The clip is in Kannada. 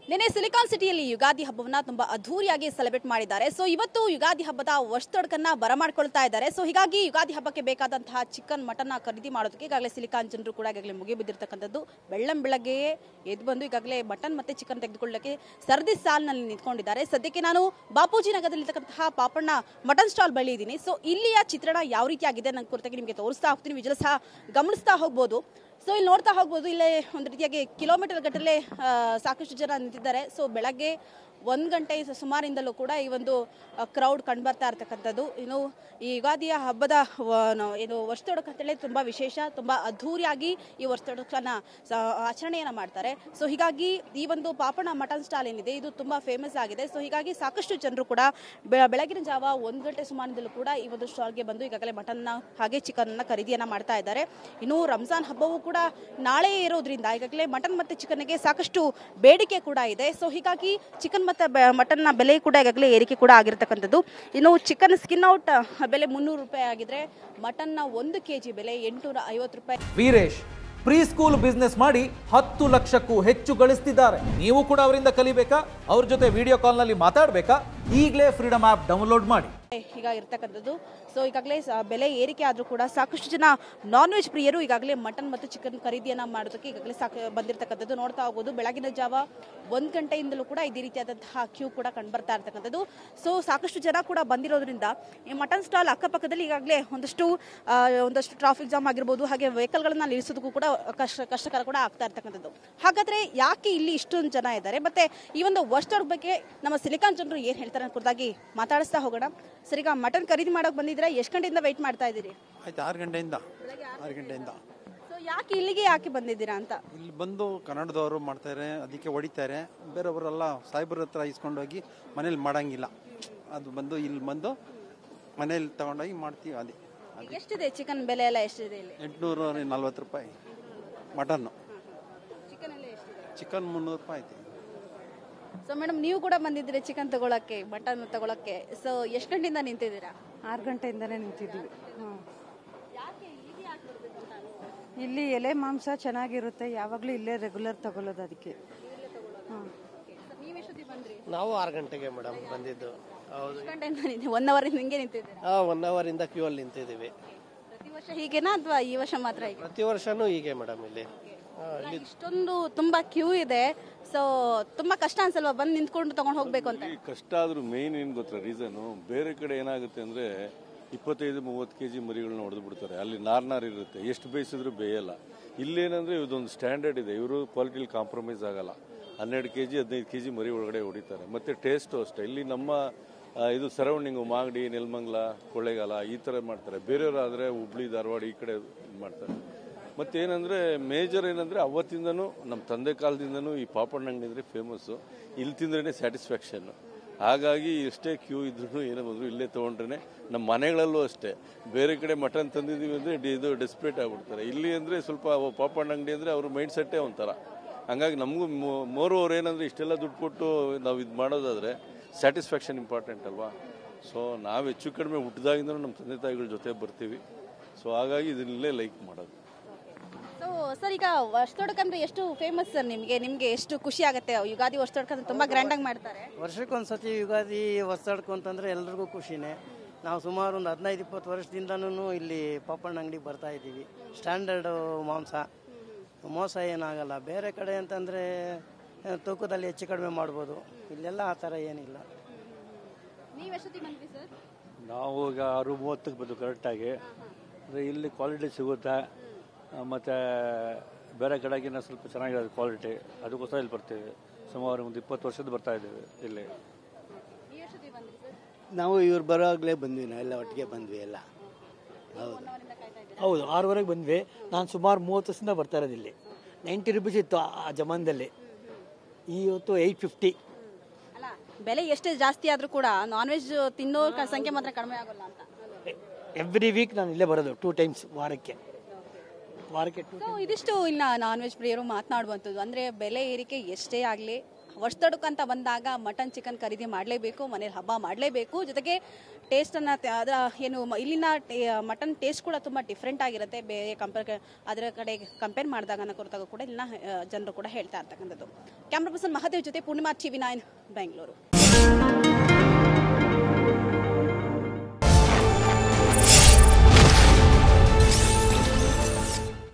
ನಿನ್ನೆ ಸಿಲಿಕಾನ್ ಸಿಟಿಯಲ್ಲಿ ಯುಗಾದಿ ಹಬ್ಬವನ್ನ ತುಂಬಾ ಅದ್ಧೂರಿಯಾಗಿ ಸೆಲೆಬ್ರೇಟ್ ಮಾಡಿದ್ದಾರೆ. ಸೊ ಇವತ್ತು ಯುಗಾದಿ ಹಬ್ಬದ ವರ್ಷದೊಡಕನ್ನ ಬರಮಾಡ್ಕೊಳ್ತಾ ಇದ್ದಾರೆ. ಸೊ ಹೀಗಾಗಿ ಯುಗಾದಿ ಹಬ್ಬಕ್ಕೆ ಬೇಕಾದಂತಹ ಚಿಕನ್ ಮಟನ್ ಖರೀದಿ ಮಾಡೋದಕ್ಕೆ ಈಗಾಗಲೇ ಸಿಲಿಕಾನ್ ಜನರು ಕೂಡ ಈಗಾಗಲೇ ಮುಗಿ ಬಿದ್ದಿರ್ತಕ್ಕಂಥದ್ದು. ಬೆಳ್ಳಂಬೆಳಗ್ಗೆಯೇ ಎದ್ದು ಬಂದು ಈಗಾಗಲೇ ಮಟನ್ ಮತ್ತೆ ಚಿಕನ್ ತೆಗೆದುಕೊಳ್ಳಕ್ಕೆ ಸರದಿ ಸಾಲಿನಲ್ಲಿ ನಿಂತ್ಕೊಂಡಿದ್ದಾರೆ. ಸದ್ಯಕ್ಕೆ ನಾನು ಬಾಪೂಜಿ ನಗರದಲ್ಲಿರ್ತಕ್ಕಂತಹ ಪಾಪಣ್ಣ ಮಟನ್ ಸ್ಟಾಲ್ ಬಳಿ ಇದ್ದೀನಿ. ಸೊ ಇಲ್ಲಿಯ ಚಿತ್ರಣ ಯಾವ ರೀತಿಯಾಗಿದೆ ನನ್ನ ಕುರಿತಾಗಿ ನಿಮಗೆ ತೋರಿಸ್ತಾ ಹೋಗ್ತೀನಿ. ವಿಜುವಲ್ ಸಹ ಗಮನಿಸ್ತಾ ಹೋಗ್ಬೋದು. ಸೊ ಇಲ್ಲಿ ನೋಡ್ತಾ ಹೋಗ್ಬೋದು, ಇಲ್ಲೇ ಒಂದು ರೀತಿಯಾಗಿ ಕಿಲೋಮೀಟರ್ ಗಟ್ಟಲೆ ಸಾಕಷ್ಟು ಜನ ನಿಂತಿದ್ದಾರೆ. ಸೊ ಬೆಳಗ್ಗೆ 1 ಗಂಟೆ ಸುಮಾರಿಂದಲೂ ಕೂಡ ಈ ಒಂದು ಕ್ರೌಡ್ ಕಂಡುಬರ್ತಾ ಇರ್ತಕ್ಕಂಥದ್ದು. ಇನ್ನು ಈ ಯುಗಾದಿಯ ಹಬ್ಬದ ಏನು ವರ್ಷದೊಡಕು ಅಂತೇಳಿ ತುಂಬ ವಿಶೇಷ, ತುಂಬ ಅದ್ಧೂರಿಯಾಗಿ ಈ ವರ್ಷದೊಡಕನ್ನ ಆಚರಣೆಯನ್ನು ಮಾಡ್ತಾರೆ. ಸೊ ಹೀಗಾಗಿ ಈ ಒಂದು ಪಾಪಣ್ಣ ಮಟನ್ ಸ್ಟಾಲ್ ಏನಿದೆ ಇದು ತುಂಬ ಫೇಮಸ್ ಆಗಿದೆ. ಸೊ ಹೀಗಾಗಿ ಸಾಕಷ್ಟು ಜನರು ಕೂಡ ಬೆಳಗಿನ ಜಾವ 1 ಗಂಟೆ ಸುಮಾರಿಂದಲೂ ಕೂಡ ಈ ಒಂದು ಸ್ಟಾಲ್ಗೆ ಬಂದು ಈಗಾಗಲೇ ಮಟನ್ನ ಹಾಗೆ ಚಿಕನ್ನ ಖರೀದಿಯನ್ನು ಮಾಡ್ತಾ ಇದ್ದಾರೆ. ಇನ್ನು ರಂಜಾನ್ ಹಬ್ಬವೂ ಕೂಡ ನಾಳೆ ಇರೋದ್ರಿಂದ ಈಗಾಗಲೇ ಮಟನ್ ಮತ್ತು ಚಿಕನ್ಗೆ ಸಾಕಷ್ಟು ಬೇಡಿಕೆ ಕೂಡ ಇದೆ. ಸೊ ಹೀಗಾಗಿ ಚಿಕನ್ ಮತ್ತು ಮಟನ್ನ ಬೆಲೆ ಕೂಡ ಈಗಾಗಲೇ ಏರಿಕೆ ಕೂಡ ಆಗಿರ್ತಕ್ಕಂಥದ್ದು. ಇನ್ನು ಚಿಕನ್ ಸ್ಕಿನ್ ಔಟ್ ಬೆಲೆ 300 ರೂಪಾಯಿ ಆಗಿದ್ರೆ ಮಟನ್ನ 1 kg ಬೆಲೆ 850 ರೂಪಾಯಿ. ವೀರೇಶ್ ಪ್ರೀ ಸ್ಕೂಲ್ ಬಿಸ್ನೆಸ್ ಮಾಡಿ 10 ಲಕ್ಷಕ್ಕೂ ಹೆಚ್ಚು ಗಳಿಸ್ತಿದ್ದಾರೆ. ನೀವು ಕೂಡ ಅವರಿಂದ ಕಲಿಬೇಕಾ? ಅವ್ರ ಜೊತೆ ವಿಡಿಯೋ ಕಾಲ್ನಲ್ಲಿ ಮಾತಾಡಬೇಕಾ? ಈಗಲೇ ಫ್ರೀಡಮ್ ಆ್ಯಪ್ ಡೌನ್ಲೋಡ್ ಮಾಡಿ. ಈಗ ಇರ್ತಕ್ಕಂಥದ್ದು. ಸೊ ಈಗಾಗಲೇ ಬೆಲೆ ಏರಿಕೆ ಆದರೂ ಕೂಡ ಸಾಕಷ್ಟು ಜನ ನಾನ್ ವೆಜ್ ಪ್ರಿಯರು ಈಗಾಗಲೇ ಮಟನ್ ಮತ್ತು ಚಿಕನ್ ಖರೀದಿಯನ್ನು ಮಾಡೋದಕ್ಕೆ ಈಗಾಗಲೇ ಬಂದಿರತಕ್ಕಂಥದ್ದು. ನೋಡ್ತಾ ಹೋಗೋದು ಬೆಳಗಿನ ಜಾವ 1 ಗಂಟೆಯಿಂದಲೂ ಕೂಡ ಇದೇ ರೀತಿಯಾದಂತಹ ಕ್ಯೂ ಕೂಡ ಕಂಡುಬರ್ತಾ ಇರ್ತಕ್ಕಂಥದ್ದು. ಸೊ ಸಾಕಷ್ಟು ಜನ ಕೂಡ ಬಂದಿರೋದ್ರಿಂದ ಈ ಮಟನ್ ಸ್ಟಾಲ್ ಅಕ್ಕಪಕ್ಕದಲ್ಲಿ ಈಗಾಗಲೇ ಒಂದಷ್ಟು ಟ್ರಾಫಿಕ್ ಜಾಮ್ ಆಗಿರ್ಬೋದು, ಹಾಗೆ ವೆಹಿಕಲ್ಗಳನ್ನ ನಿಲ್ಲಿಸೋದಕ್ಕೂ ಕೂಡ ಕಷ್ಟಕರ ಕೂಡ ಆಗ್ತಾ ಇರ್ತಕ್ಕಂಥದ್ದು. ಹಾಗಾದ್ರೆ ಯಾಕೆ ಇಲ್ಲಿ ಇಷ್ಟೊಂದು ಜನ ಇದ್ದಾರೆ, ಮತ್ತೆ ಈ ಒಂದು ವರ್ಷದ ಬಗ್ಗೆ ನಮ್ಮ ಸಿಲಿಕಾನ್ ಜನರು ಏನು ಹೇಳ್ತಾರೆ ಅನ್ನೋದಾಗಿ ಮಾತಾಡಿಸ್ತಾ ಹೋಗೋಣ. ಸರ್, ಈಗ ಮಟನ್ ಖರೀದಿ ಮಾಡೋಕೆ ಬಂದಿದ್ರೆ ಎಷ್ಟು ಗಂಟೆಯಿಂದ ವೆಯ್ಟ್ ಮಾಡ್ತಾ ಇದ್ದೀರಿ? ಆಯ್ತು, 6 ಗಂಟೆಯಿಂದ. ಸೊ ಯಾಕೆ ಯಾಕೆ ಬಂದಿದ್ದೀರಾ ಅಂತ? ಇಲ್ಲಿ ಬಂದು ಕನ್ನಡದವರು ಮಾಡ್ತಾರೆ, ಅದಕ್ಕೆ ಹೊಡಿತಾರೆ. ಬೇರೆಯವರೆಲ್ಲ ಸಾಹೇಬ್ರ ಹತ್ರ ಇಸ್ಕೊಂಡೋಗಿ ಮನೇಲಿ ಮಾಡಂಗಿಲ್ಲ. ಅದು ಬಂದು ಇಲ್ಲಿ ಬಂದು ಮನೇಲಿ ತಗೊಂಡೋಗಿ ಮಾಡ್ತೀವಿ. ಅದೇ ಎಷ್ಟಿದೆ ಚಿಕನ್ ಬೆಲೆ ಎಲ್ಲ ಎಷ್ಟಿದೆ ಇಲ್ಲಿ? 840 ರೂಪಾಯಿ ಮಟನ್ನು. ಚಿಕನ್ 300 ರೂಪಾಯಿ ಐತೆ. ಸೊ ಮೇಡಮ್, ನೀವು ಕೂಡ ಬಂದಿದ್ದೀರಿ ಚಿಕನ್ ತಗೊಳಕ್ಕೆ, ಮಟನ್ ತಗೊಳಕ್ಕೆ. ಸೊ ಎಷ್ಟು ಗಂಟೆಯಿಂದ ನಿಂತಿದ್ದೀರಾ? 6 ಗಂಟೆಯಿಂದನೇ ನಿಂತಿದ್ದೀವಿ. ಇಲ್ಲಿ ಎಲೆ ಮಾಂಸ ಚೆನ್ನಾಗಿರುತ್ತೆ, ಯಾವಾಗಲೂ ಇಲ್ಲೇ ರೆಗ್ಯುಲರ್ ತಗೊಳ್ಳೋದು ಅದಕ್ಕೆ. ನಾವು 6 ಗಂಟೆಗೆ ಮೇಡಮ್ ಬಂದಿದ್ದು. ಹೌದು, 1 ಅವರಿಂದ ಹಿಂಗೆ ನಿಂತಿದ್ದೀರಾ? 1 ಅವರಿಂದ ಕ್ಯೂ ಅಲ್ಲಿ ನಿಂತಿದ್ದೀವಿ. ಪ್ರತಿ ವರ್ಷ ಹೀಗೇನಾ ಅಥವಾ ಈ ವರ್ಷ ಮಾತ್ರ ಹೀಗೆ? ಪ್ರತಿ ವರ್ಷನೂ ಹೀಗೆ ಮೇಡಮ್. ಇಲ್ಲಿ ಇಷ್ಟೊಂದು ತುಂಬಾ ಕ್ಯೂ ಇದೆ. ಸೊ ತುಂಬಾ ಕಷ್ಟ ಅನ್ಸಲ್ವಾ ಬಂದು ನಿಂತ್ಕೊಂಡು ತಗೊಂಡು ಹೋಗ್ಬೇಕು ಅಂತ? ಕಷ್ಟ ಆದ್ರೂ ಮೇನ್ ಏನ್ ಗೊತ್ತಾ ರೀಸನ್, ಬೇರೆ ಕಡೆ ಏನಾಗುತ್ತೆ ಅಂದ್ರೆ 25-30 kg ಮರಿಗಳನ್ನ ಹೊಡೆದು ಬಿಡ್ತಾರೆ. ಅಲ್ಲಿ ನಾರ್ ಇರುತ್ತೆ, ಎಷ್ಟು ಬೇಯಿಸಿದ್ರು ಬೇಯಲ್ಲ. ಇಲ್ಲೇನಂದ್ರೆ ಇದೊಂದು ಸ್ಟ್ಯಾಂಡರ್ಡ್ ಇದೆ, ಇವರು ಕ್ವಾಲಿಟಿಲಿ ಕಾಂಪ್ರಮೈಸ್ ಆಗಲ್ಲ. 12 kg 15 kg ಮರಿ ಒಳಗಡೆ ಹೊಡಿತಾರೆ. ಮತ್ತೆ ಟೇಸ್ಟು ಅಷ್ಟೇ. ಇಲ್ಲಿ ನಮ್ಮ ಇದು ಸರೌಂಡಿಂಗು ಮಾಗಡಿ, ನೆಲಮಂಗಲ, ಕೊಳ್ಳೇಗಾಲ ಈ ಥರ ಮಾಡ್ತಾರೆ. ಬೇರೆಯವರಾದರೆ ಹುಬ್ಳಿ, ಧಾರವಾಡ ಈ ಕಡೆ ಮಾಡ್ತಾರೆ. ಮತ್ತೇನಂದರೆ ಮೇಜರ್ ಏನಂದರೆ ಅವತ್ತಿಂದನೂ ನಮ್ಮ ತಂದೆ ಕಾಲದಿಂದನೂ ಈ ಪಾಪಣ್ಣ ಅಂಗಡಿ ಅಂದರೆ ಫೇಮಸ್ಸು. ಇಲ್ಲಿ ತಿಂದ್ರೇ ಸ್ಯಾಟಿಸ್ಫ್ಯಾಕ್ಷನ್ನು. ಹಾಗಾಗಿ ಎಷ್ಟೇ ಕ್ಯೂ ಇದ್ರೂ ಏನೋ ಬಂದರೂ ಇಲ್ಲೇ ತೊಗೊಂಡ್ರೆ, ನಮ್ಮ ಮನೆಗಳಲ್ಲೂ ಅಷ್ಟೇ. ಬೇರೆ ಕಡೆ ಮಟನ್ ತಂದಿದ್ದೀವಿ ಅಂದರೆ ಇದು ಡೆಸ್ಪ್ರೇಟ್ ಆಗಿಬಿಡ್ತಾರೆ. ಇಲ್ಲಿ ಅಂದರೆ ಸ್ವಲ್ಪ ಪಾಪಣ್ಣ ಅಂಗಡಿ ಅಂದರೆ ಅವ್ರ ಮೈಂಡ್ ಸೆಟ್ಟೇ ಒಂಥರ. ಹಂಗಾಗಿ ನಮಗೂ ಮೋರ್ ಏನಂದರೆ ಇಷ್ಟೆಲ್ಲ ದುಡ್ಡು ಕೊಟ್ಟು ನಾವು ಇದು ಮಾಡೋದಾದರೆ ಸ್ಯಾಟಿಸ್ಫ್ಯಾಕ್ಷನ್ ಇಂಪಾರ್ಟೆಂಟ್ ಅಲ್ವಾ. ಸೊ ನಾವು ಹೆಚ್ಚು ಕಡಿಮೆ ಹುಟ್ಟಿದಾಗಿಂದಲೂ ನಮ್ಮ ತಂದೆ ತಾಯಿಗಳ ಜೊತೆ ಬರ್ತೀವಿ. ಸೊ ಹಾಗಾಗಿ ಇದನ್ನಲ್ಲೇ ಲೈಕ್ ಮಾಡೋದು. ಸೊ ಸರ್, ಈಗ ವರ್ಷದೊಡಕಂದ್ರೆ ಎಷ್ಟು ಫೇಮಸ್ ಸರ್ ನಿಮಗೆ ಎಷ್ಟು ಖುಷಿ ಆಗುತ್ತೆ? ಯುಗಾದಿ ವರ್ಷದೊಡಕಂದ್ರೆ ತುಂಬಾ ಗ್ರ್ಯಾಂಡ್ ಆಗಿ ಮಾಡ್ತಾರೆ. ವರ್ಷಕ್ಕೊಂದ್ಸತಿ ಯುಗಾದಿ ಹೊಸದಡ್ಕು ಅಂತಂದ್ರೆ ಎಲ್ರಿಗೂ ಖುಷಿನೇ. ನಾವು ಸುಮಾರು ಒಂದು 15-20 ವರ್ಷದಿಂದನೂ ಇಲ್ಲಿ ಪಾಪಣ್ಣ ಅಂಗಡಿಗೆ ಬರ್ತಾ ಇದ್ದೀವಿ. ಸ್ಟ್ಯಾಂಡರ್ಡ್ ಮಾಂಸ, ಮೋಸ ಏನಾಗಲ್ಲ. ಬೇರೆ ಕಡೆ ಅಂತಂದರೆ ತೂಕದಲ್ಲಿ ಹೆಚ್ಚು ಕಡಿಮೆ ಮಾಡ್ಬೋದು, ಇಲ್ಲೆಲ್ಲ ಆ ಥರ ಏನಿಲ್ಲ. ನೀವು ಎಷ್ಟೊತ್ತಿಗೆ ಬಂದ್ರಿ ಸರ್? ನಾವು ಈಗ 6:30ಕ್ಕೆ ಬಂದು ಕರೆಕ್ಟಾಗಿ. ಅಂದರೆ ಇಲ್ಲಿ ಕ್ವಾಲಿಟಿ ಸಿಗುತ್ತೆ, ಮತ್ತು ಬೇರೆ ಕಡೆಗಿನ ಸ್ವಲ್ಪ ಚೆನ್ನಾಗಿರೋದು ಕ್ವಾಲಿಟಿ, ಅದಕ್ಕೋಸ್ಕರ ಇಲ್ಲಿ ಬರ್ತೀವಿ. ಸುಮಾರು ಒಂದು 20 ವರ್ಷದ ಬರ್ತಾ ಇದ್ದೀವಿ ಇಲ್ಲಿ. ನಾವು ಇವ್ರು ಬರೋವಾಗಲೇ ಬಂದ್ವಿ, ನಾವೆಲ್ಲ ಒಟ್ಟಿಗೆ ಬಂದ್ವಿ ಎಲ್ಲ. ಹೌದು 6:30ಗೆ ಬಂದ್ವಿ. ನಾನು ಸುಮಾರು 30 ವರ್ಷದಿಂದ ಬರ್ತಾ ಇರೋದು ಇಲ್ಲಿ. 90 ರೂಪೀಸ್ ಇತ್ತು ಆ ಜಮಾನದಲ್ಲಿ, ಇವತ್ತು 850. ಅಲ್ಲ, ಬೆಲೆ ಎಷ್ಟೇ ಜಾಸ್ತಿ ಆದರೂ ಕೂಡ ನಾನ್ ವೆಜ್ ತಿನ್ನೋ ಸಂಖ್ಯೆ ಮಾತ್ರ ಕಡಿಮೆ ಆಗೋಲ್ಲ ಅಂತ. ಎವ್ರಿ ವೀಕ್ ನಾನು ಇಲ್ಲೇ ಬರೋದು, 2 ಟೈಮ್ಸ್ ವಾರಕ್ಕೆ. ಸೊ ಇದಿಷ್ಟು ಇನ್ನು ನಾನ್ ವೆಜ್ ಪ್ರಿಯರು ಮಾತನಾಡುವಂಥದ್ದು. ಅಂದರೆ ಬೆಲೆ ಏರಿಕೆ ಎಷ್ಟೇ ಆಗಲಿ ವರ್ಷದೊಡಕು ಅಂತ ಬಂದಾಗ ಮಟನ್ ಚಿಕನ್ ಖರೀದಿ ಮಾಡಲೇಬೇಕು, ಮನೇಲಿ ಹಬ್ಬ ಮಾಡಲೇಬೇಕು. ಜೊತೆಗೆ ಟೇಸ್ಟನ್ನು ಅದರ ಏನು ಇಲ್ಲಿನ ಮಟನ್ ಟೇಸ್ಟ್ ಕೂಡ ತುಂಬ ಡಿಫ್ರೆಂಟ್ ಆಗಿರುತ್ತೆ ಬೇರೆ ಅದರ ಕಡೆ ಕಂಪೇರ್ ಮಾಡಿದಾಗ ಅನ್ನೋ ಕುರಿತಾಗ ಕೂಡ ಇಲ್ಲಿನ ಜನರು ಕೂಡ ಹೇಳ್ತಾ ಇರ್ತಕ್ಕಂಥದ್ದು. ಕ್ಯಾಮ್ರಾ ಪರ್ಸನ್ ಮಹಾದೇವ್ ಜೊತೆ ಪೂರ್ಣಿಮಾ TV9 ಬೆಂಗಳೂರು.